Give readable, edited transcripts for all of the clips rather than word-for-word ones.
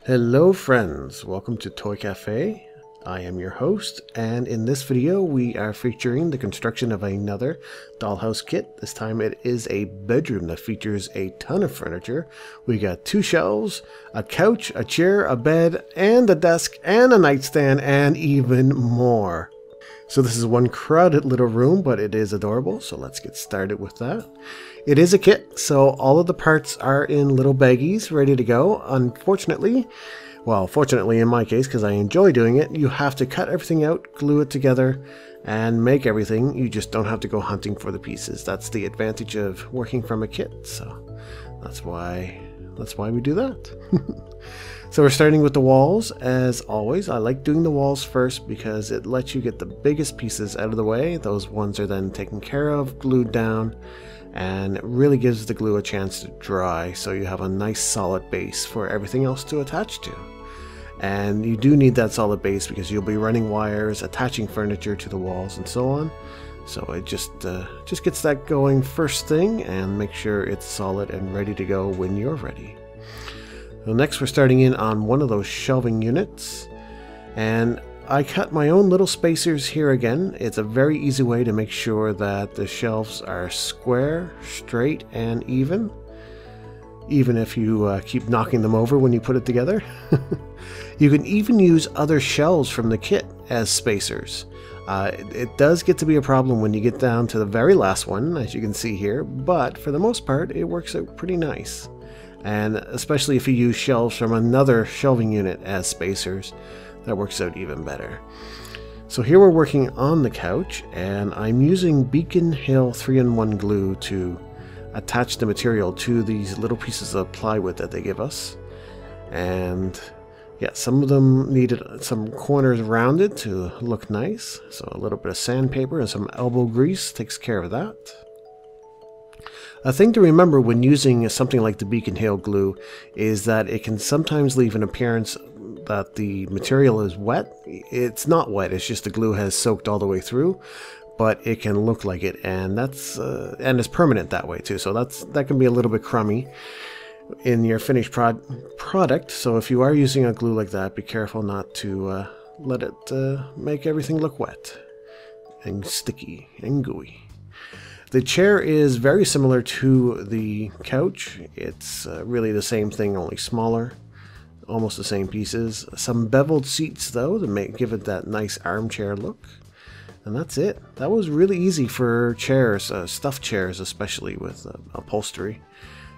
Hello friends, welcome to Toy Cafe. I am your host, and in this video we are featuring the construction of another dollhouse kit. This time it is a bedroom that features a ton of furniture. We got 2 shelves, a couch, a chair, a bed, and a desk, and a nightstand, and even more. So this is one crowded little room, but it is adorable, so let's get started with that. It is a kit, so all of the parts are in little baggies ready to go. Unfortunately, well, fortunately in my case, because I enjoy doing it, you have to cut everything out, glue it together, and make everything. You just don't have to go hunting for the pieces. That's the advantage of working from a kit, so that's why we do that. So we're starting with the walls. As always, I like doing the walls first because it lets you get the biggest pieces out of the way. Those ones are then taken care of, glued down, and it really gives the glue a chance to dry, so you have a nice solid base for everything else to attach to. And you do need that solid base because you'll be running wires, attaching furniture to the walls, and so on. So it just gets that going first thing, and make sure it's solid and ready to go when you're ready. So next we're starting in on one of those shelving units, and I cut my own little spacers here again. It's a very easy way to make sure that the shelves are square, straight, and even if you keep knocking them over when you put it together. You can even use other shelves from the kit as spacers. It does get to be a problem when you get down to the very last one, as you can see here, but for the most part it works out pretty nice. And especially if you use shelves from another shelving unit as spacers, that works out even better. So here we're working on the couch, and I'm using Beacon Hill 3-in-1 glue to attach the material to these little pieces of plywood that they give us. And yeah, some of them needed some corners rounded to look nice, so a little bit of sandpaper and some elbow grease takes care of that. A thing to remember when using something like the Beacon Hill glue is that it can sometimes leave an appearance that the material is wet. It's not wet, it's just the glue has soaked all the way through, but it can look like it, and that's and it's permanent that way too, so that can be a little bit crummy in your finished product. So if you are using a glue like that, be careful not to let it make everything look wet and sticky and gooey. The chair is very similar to the couch. It's really the same thing, only smaller. Almost the same pieces. Some beveled seats though to give it that nice armchair look. And that's it. That was really easy for chairs, stuffed chairs especially with upholstery.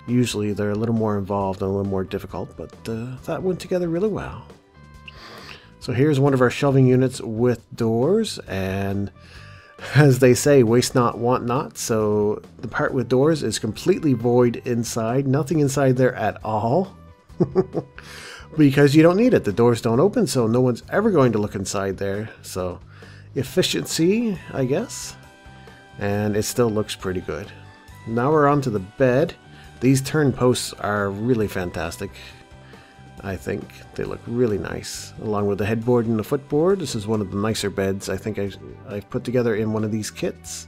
Usually they're a little more involved and a little more difficult, but that went together really well. So here's one of our shelving units with doors, and as they say, waste not, want not. So the part with doors is completely void inside, nothing inside there at all. Because you don't need it. The doors don't open, so no one's ever going to look inside there. So efficiency, I guess. And it still looks pretty good. Now we're on to the bed. These turn posts are really fantastic. I think they look really nice, along with the headboard and the footboard. This is one of the nicer beds I think I've put together in one of these kits.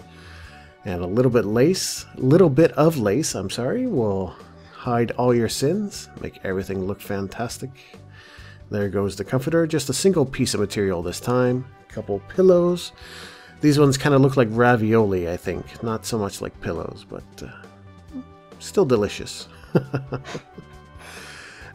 And a little bit of lace, I'm sorry, will hide all your sins, make everything look fantastic. There goes the comforter, just a single piece of material this time. A couple pillows. These ones kind of look like ravioli, I think. Not so much like pillows, but still delicious.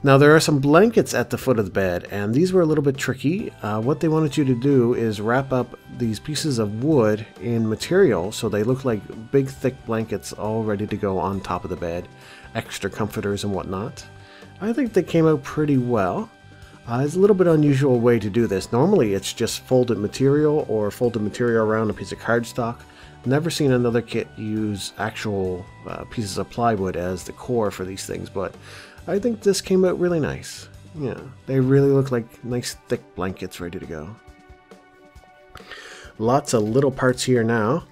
Now there are some blankets at the foot of the bed, and these were a little bit tricky. What they wanted you to do is wrap up these pieces of wood in material so they look like big thick blankets all ready to go on top of the bed. Extra comforters and whatnot. I think they came out pretty well. It's a little bit unusual way to do this. Normally it's just folded material or folded material around a piece of cardstock. Never seen another kit use actual pieces of plywood as the core for these things, but I think this came out really nice. Yeah, they really look like nice thick blankets ready to go. Lots of little parts here now.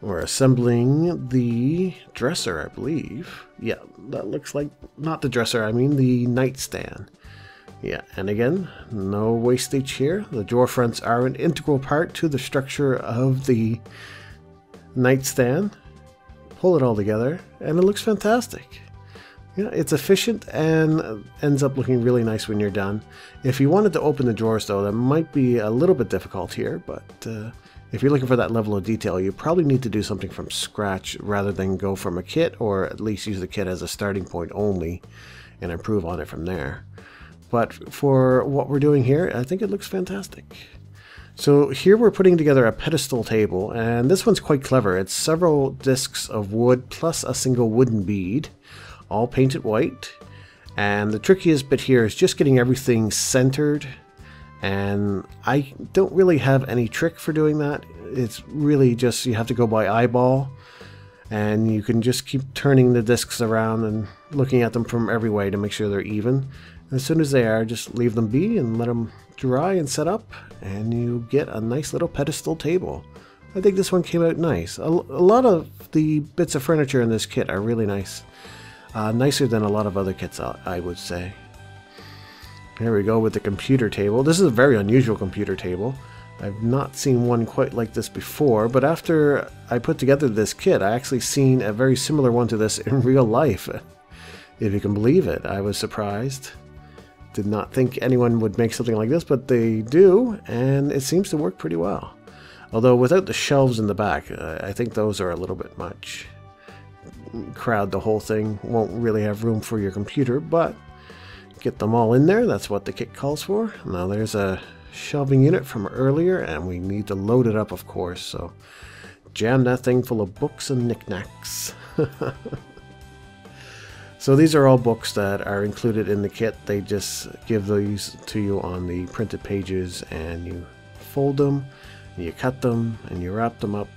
We're assembling the dresser, I believe. Yeah, that looks like, not the dresser, I mean the nightstand. Yeah, and again, no wastage here. The drawer fronts are an integral part to the structure of the nightstand. Pull it all together, and it looks fantastic. Yeah, it's efficient and ends up looking really nice when you're done. If you wanted to open the drawers though, that might be a little bit difficult here, but if you're looking for that level of detail, you probably need to do something from scratch rather than go from a kit, or at least use the kit as a starting point only and improve on it from there. But for what we're doing here, I think it looks fantastic. So here we're putting together a pedestal table, and this one's quite clever. It's several discs of wood plus a single wooden bead, all painted white. And the trickiest bit here is just getting everything centered, and I don't really have any trick for doing that. It's really just you have to go by eyeball, and you can just keep turning the discs around and looking at them from every way to make sure they're even. As soon as they are, just leave them be and let them dry and set up, and you get a nice little pedestal table. I think this one came out nice. A lot of the bits of furniture in this kit are really nice. Nicer than a lot of other kits, I would say. Here we go with the computer table. This is a very unusual computer table. I've not seen one quite like this before, but after I put together this kit, I actually seen a very similar one to this in real life. If you can believe it, I was surprised. Did not think anyone would make something like this, but they do, and it seems to work pretty well. Although without the shelves in the back, I think those are a little bit much. Crowd the whole thing, won't really have room for your computer, but get them all in there. That's what the kit calls for. Now there's a shelving unit from earlier, and we need to load it up, of course, so jam that thing full of books and knickknacks. So these are all books that are included in the kit. They just give these to you on the printed pages, and you fold them, and you cut them, and you wrap them up,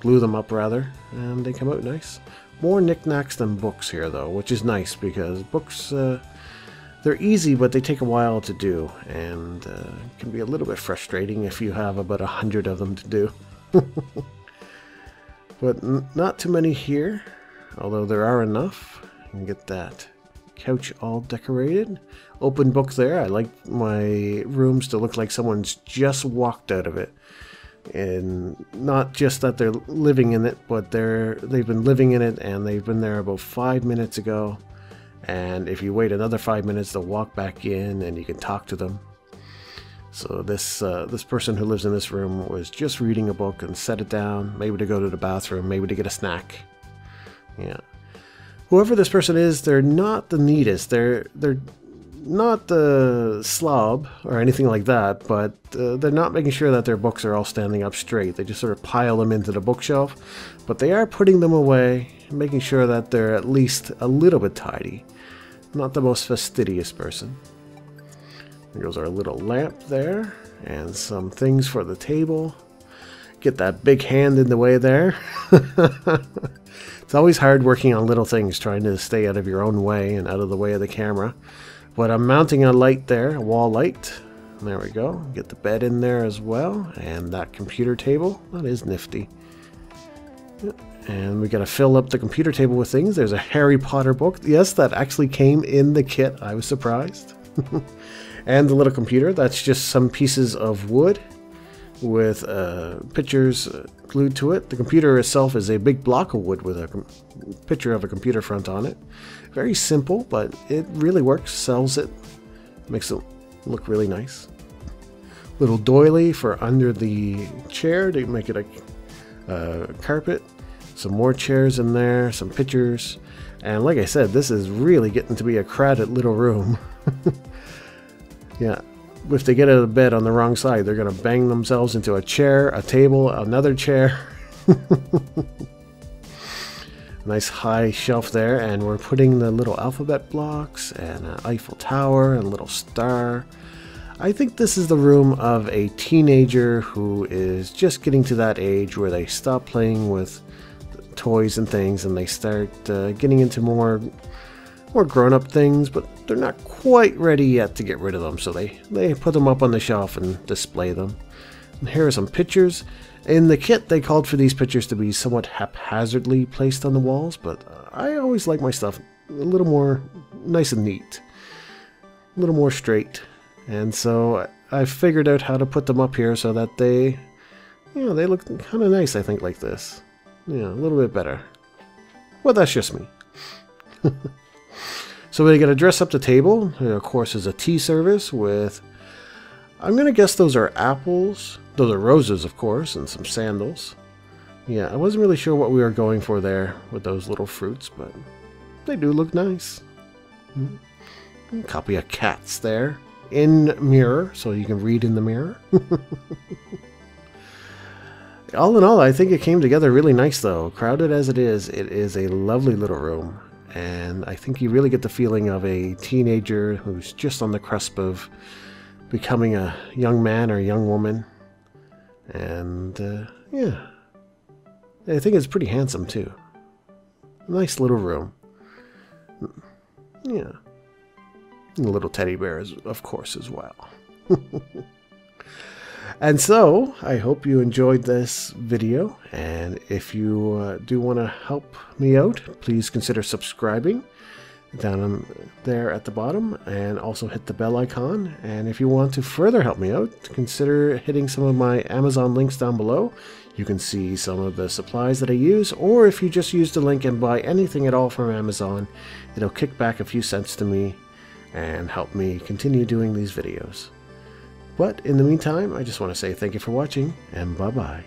glue them up rather, and they come out nice. More knickknacks than books here though, which is nice because books, they're easy, but they take a while to do, and can be a little bit frustrating if you have about 100 of them to do. But not too many here, although there are enough. You can get that couch all decorated. Open book there. I like my rooms to look like someone's just walked out of it. And not just that they're living in it, but they've been living in it and they've been there about 5 minutes ago. And if you wait another 5 minutes, they'll walk back in and you can talk to them. So this person who lives in this room was just reading a book and set it down, maybe to go to the bathroom, maybe to get a snack. Yeah. Whoever this person is, they're not the neatest. They're not the slob or anything like that, but they're not making sure that their books are all standing up straight. They just sort of pile them into the bookshelf, but they are putting them away, making sure that they're at least a little bit tidy. Not the most fastidious person. There goes our little lamp there, and some things for the table. Get that big hand in the way there. It's always hard working on little things, trying to stay out of your own way and out of the way of the camera. But I'm mounting a light there, a wall light. There we go. Get the bed in there as well, and that computer table. That is nifty. And we got to fill up the computer table with things. There's a Harry Potter book. Yes, that actually came in the kit. I was surprised. And the little computer. That's just some pieces of wood with pictures glued to it. The computer itself is a big block of wood with a picture of a computer front on it. Very simple, but it really works. Sells it. Makes it look really nice. Little doily for under the chair to make it a carpet. Some more chairs in there, some pictures. And like I said, this is really getting to be a crowded little room. Yeah. If they get out of bed on the wrong side, they're going to bang themselves into a chair, a table, another chair. Nice high shelf there, and we're putting the little alphabet blocks and an Eiffel Tower and a little star. I think this is the room of a teenager who is just getting to that age where they stop playing with toys and things and they start getting into more grown-up things, but they're not quite ready yet to get rid of them, so they put them up on the shelf and display them. And here are some pictures. In the kit, they called for these pictures to be somewhat haphazardly placed on the walls, but I always like my stuff a little more nice and neat, a little more straight. And so I figured out how to put them up here so that they look kind of nice, I think, like this. Yeah, a little bit better. Well, that's just me. So we got to dress up the table. There, of course, is a tea service with, I'm going to guess those are apples. Those are roses, of course, and some sandals. Yeah, I wasn't really sure what we were going for there with those little fruits, but they do look nice. Copy of cats there. In mirror, so you can read in the mirror. All in all, I think it came together really nice, though. Crowded as it is a lovely little room. And I think you really get the feeling of a teenager who's just on the cusp of becoming a young man or young woman. And, yeah. I think it's pretty handsome, too. Nice little room. Yeah. And the little teddy bears, of course, as well. And so, I hope you enjoyed this video, and if you do want to help me out, please consider subscribing down there at the bottom, and also hit the bell icon. And if you want to further help me out, consider hitting some of my Amazon links down below. You can see some of the supplies that I use, or if you just use the link and buy anything at all from Amazon, it'll kick back a few cents to me and help me continue doing these videos. But in the meantime, I just want to say thank you for watching, and bye-bye.